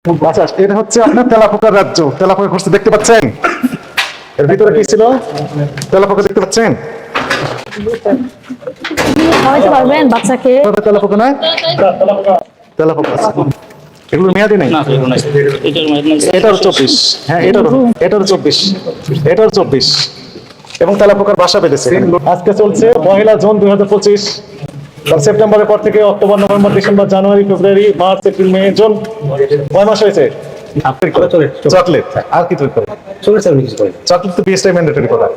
আচ্ছা, এটা হচ্ছে আপনার তেলাপোকার রাজ্য। তেলাপোকা ঘুরছে দেখতে পাচ্ছেন? এর ভিতরে কি ছিল? তেলাপোকা দেখতে পাচ্ছেন? খাওয়াইতে পারবেন বাচ্চাকে? তেলাপোকা নয়, তেলাপোকা আছে। এগুলোর মেয়াদি নেই। এটার 24, হ্যাঁ এটার 24, এটার 24 এবং তেলাপোকার বাসা বেঁধেছে। আজকে চলছে 1 জুন 2025। সেপ্টেম্বরের পর থেকে অক্টোবর, নভেম্বর, ডিসেম্বর, জানুয়ারি, ফেব্রুয়ারি, মার্চ, এপ্রিল, মে, জুন, কয় মাস হয়েছে? চকলেট আর কি তৈরি করে? চকলেট তো বিএসটাই ম্যান্ডেটরি করা।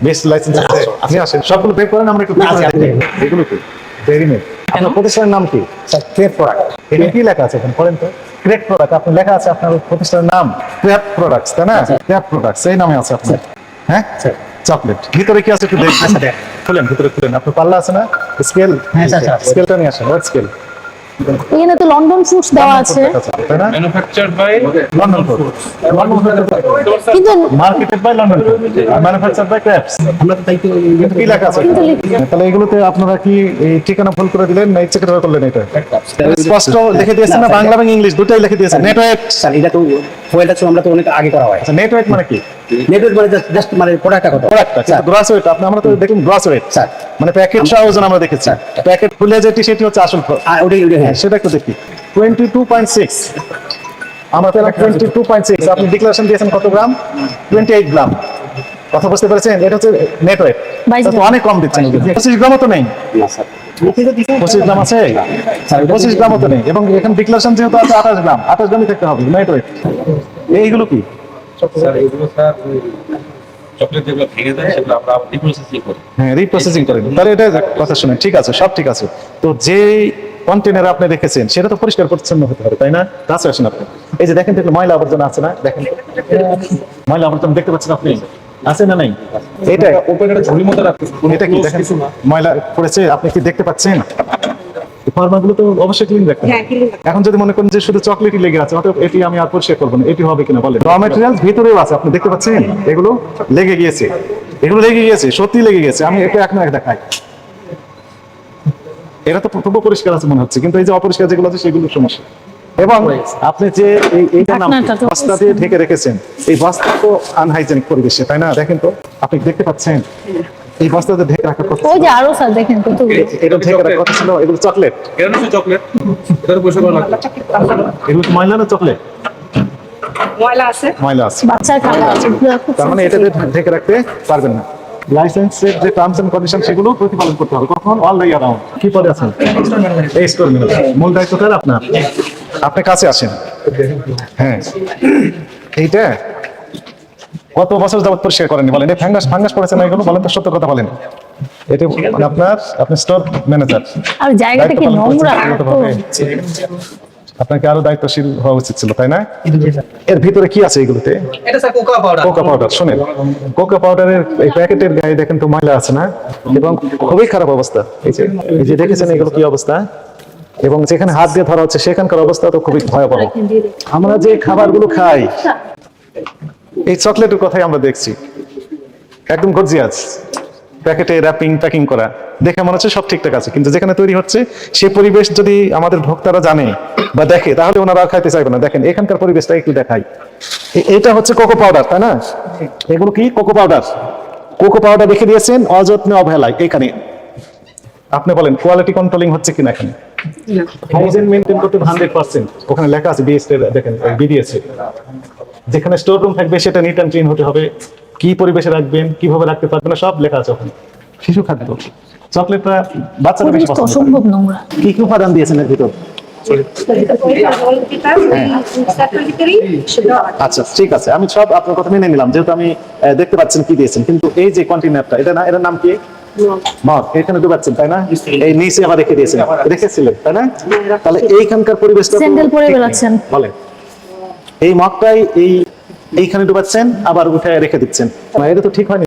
বিএস লাইসেন্স আছে, আপনি আসেন সবগুলো বের করেন, আমরা একটু এগুলো কি ডেইরি মিল্ক। আপনার প্রতিষ্ঠানের নাম কি? Crate product. এটা কি লেখা আছে এখানে? পড়েন তো। ক্রেট প্রোডাক্ট আপনার লেখা আছে, আপনার প্রতিষ্ঠানের নাম ক্রেট প্রোডাক্টস, তাই না? ক্রেট প্রোডাক্টস এই নামে আছে আপনার। হ্যাঁ, চকলেট। ভিতরে কি আছে একটু দেখুন। খুলেন, ভিতরে খুলেন। আপনার পাল্লা আছে না? স্কেল, স্কেলটা নিয়ে আসেন। Weight scale. এখানে তো লন্ডন ফুডস দেওয়া আছে, তাই না? Manufactured by London food, London food, কিন্তু marketed by London food, manufactured by crafts. আমরা তো তাই কি লেখা আছে? তাহলে এগুলোতে আপনারা কি এই ঠিকানা ভুল করে দিলেন না ইচ্ছে করে করলেন? এটা স্পষ্ট লিখে দিয়েছেন না? বাংলা এবং ইংলিশ দুটাই লিখে দিয়েছেন। নেটওয়ার্ক স্যার, এটা তো ফয়েলটা তো আমরা তো অনেক আগে করা হয়। আচ্ছা, নেটওয়ার্ক মানে কি? নেটওয়ার্ক মানে জাস্ট মানে প্রোডাক্টটা কত? প্রোডাক্টটা কিন্তু গ্রাস ওয়েট আমরা তো দেখুন গ্রাস ওয়েট স্যার, মানে প্যাকেট সহ ওজন আমরা দেখেছি। প্যাকেট খুলে যেটি সেটি হচ্ছে আসল ওটাই হ্যাঁ। সেটা একটু দেখি। 22.6 আমরা পেলাম 22.6। আপনি ডিক্লারেশন দিয়েছেন কত গ্রাম? 28 গ্রাম। কথা বুঝতে পেরেছেন? এটা হচ্ছে নেটওয়ার্ক। অনেক কম দিচ্ছেন। 25 গ্রামও তো নেই। না স্যার, 25 গ্রাম আছে? 25 গ্রামও তো নেই। এবং এখানে ডিক্লারেশন যেহেতু আছে 28 গ্রাম, 28 গ্রামই থাকতে হবে নেটওয়ার্ক। এইগুলো কি? স্যার এগুলো স্যার চকলেট যেগুলো ভেঙে যায় সেগুলো আমরা আবার রিপ্রসেসিং করি। হ্যাঁ, রিপ্রসেসিং করেন। তাহলে এটা কথা শুনেন, ঠিক আছে, সব ঠিক আছে। তো যে কন্টেনারে আপনি রেখেছেন সেটা তো পরিষ্কার পরিচ্ছন্ন হতে হবে, তাই না? কাছে আসেন আপনি। এই যে দেখেন তো একটু ময়লা আবর্জনা আছে না? দেখেন ময়লা আবর্জনা দেখতে পাচ্ছেন আপনি? আছে না নাই? এটা ওপরে ঝুড়ির মধ্যে রাখতে এটা কি দেখেন ময়লা পড়েছে, আপনি কি দেখতে পাচ্ছেন? ফার্মাগুলো তো অবশ্যই ক্লিন রাখতে হবে। এখন যদি মনে করেন যে শুধু চকলেটই লেগে আছে, অতএব এটি আমি আর পরিষ্কার করবো না, এটি হবে কিনা বলেন? র ম্যাটেরিয়াল ভিতরেও আছে, আপনি দেখতে পাচ্ছেন? এগুলো লেগে গিয়েছে, এগুলো লেগে গিয়েছে, সত্যি লেগে গেছে। আমি এটা এক না এক দেখাই। এটা তো পুরো পরিষ্কার আছে মনে হচ্ছে, কিন্তু এই যে অপরিষ্কার যেগুলো আছে সেগুলো সমস্যা। এবং আপনি যে এইটা নাম বস্তা দিয়ে ঢেকে রেখেছেন, এই বস্তা তো আনহাইজেনিক পরিবেশে, তাই না? দেখেন তো, আপনি দেখতে পাচ্ছেন এই বস্তাতে ঢেকে রাখার কথা। ওই যে আরো স্যার দেখেন কতগুলো। এটা ঢেকে রাখার কথা ছিল। এগুলো চকলেট। এটা নিশ্চয়ই চকলেট। এটার পয়সা করা লাগবে। এগুলো কি ময়লা না চকলেট? ময়লা আছে। ময়লা আছে। বাচ্চার খাবার আছে, তার মানে এটাতে ঢেকে রাখতে পারবেন না। লাইসেন্সের যে টার্মস এন্ড কন্ডিশন সেগুলো প্রতিপালন করতে হবে। কখন? All the year round. কি পদে আছেন? এই স্টোর ম্যানেজার। মূল দায়িত্বটা আপনার। আপনি কাছে আসেন। হ্যাঁ, এইটা কত বছর যাবত পরিষ্কার করেননি বলেন? এই ফাঙ্গাস পড়েছে না এগুলো? বলেন তো, সত্য কথা বলেন। এটা মানে আপনি স্টোর ম্যানেজার, আর জায়গাটা কি নোংরা? আপনাকে আরো দায়িত্বশীল হওয়া উচিত ছিল, তাই না? এর ভিতরে কি আছে এগুলোতে? এটা sir Coca powder. Coca powder. শুনেন, কোকা পাউডারের এই প্যাকেটের গায়ে দেখেন তো ময়লা আছে না? এবং খুবই খারাপ অবস্থা। এই যে দেখেছেন এগুলো কি অবস্থা? এবং যেখানে হাত দিয়ে ধরা হচ্ছে সেখানকার অবস্থা তো খুবই ভয়াবহ। আমরা যে খাবারগুলো খাই, এই চকলেটের কথাই আমরা দেখছি, একদম গর্জিয়াস প্যাকেটে র্যাপিং প্যাকিং করা, দেখে মনে হচ্ছে সব ঠিকঠাক আছে, কিন্তু যেখানে তৈরি হচ্ছে সে পরিবেশ যদি আমাদের ভোক্তারা জানে বা দেখে, তাহলে ওনারা আর খাইতে চাইবে না। দেখেন এখানকার পরিবেশটা একটু দেখাই। এটা হচ্ছে কোকো পাউডার, তাই না? এগুলো কি? Cocoa powder. কোকো পাউডার রেখে দিয়েছেন অযত্নে অবহেলায়। এখানে আপনি বলেন কোয়ালিটি কন্ট্রোলিং হচ্ছে কিনা? এখানে হাইজিন মেইনটেইন করতে 100%। ওখানে লেখা আছে বিএস, দেখেন বিডিএস। যেখানে স্টোর রুম থাকবে সেটা নিট অ্যান্ড ক্লিন হতে হবে। কি পরিবেশে রাখবেন, কিভাবে রাখতে পারবেন না, সব লেখা আছে ওখানে। শিশু খাদ্য চকলেটটা বাচ্চারা বেশি পছন্দ করে। অসম্ভব নোংরা। কি কি উপাদান দিয়েছেন এর ভিতর? আচ্ছা, ঠিক আছে, আমি সব আপনার কথা মেনে নিলাম, যেহেতু আমি দেখতে পাচ্ছেন কি দিয়েছেন। কিন্তু এই যে কন্টেনারটা, এটা না, এটার নাম কি? মগ। এখানে ডুবাচ্ছেন, তাই না? এই নিচে আবার রেখে দিয়েছেন, রেখেছিলেন, তাই না? তাহলে এইখানকার পরিবেশটা স্যান্ডেল পরে বেড়াচ্ছেন। বলেন, এই মগটাই এইখানে ডুবাচ্ছেন, আবার উঠে রেখে দিচ্ছেন, এটা তো ঠিক হয়নি।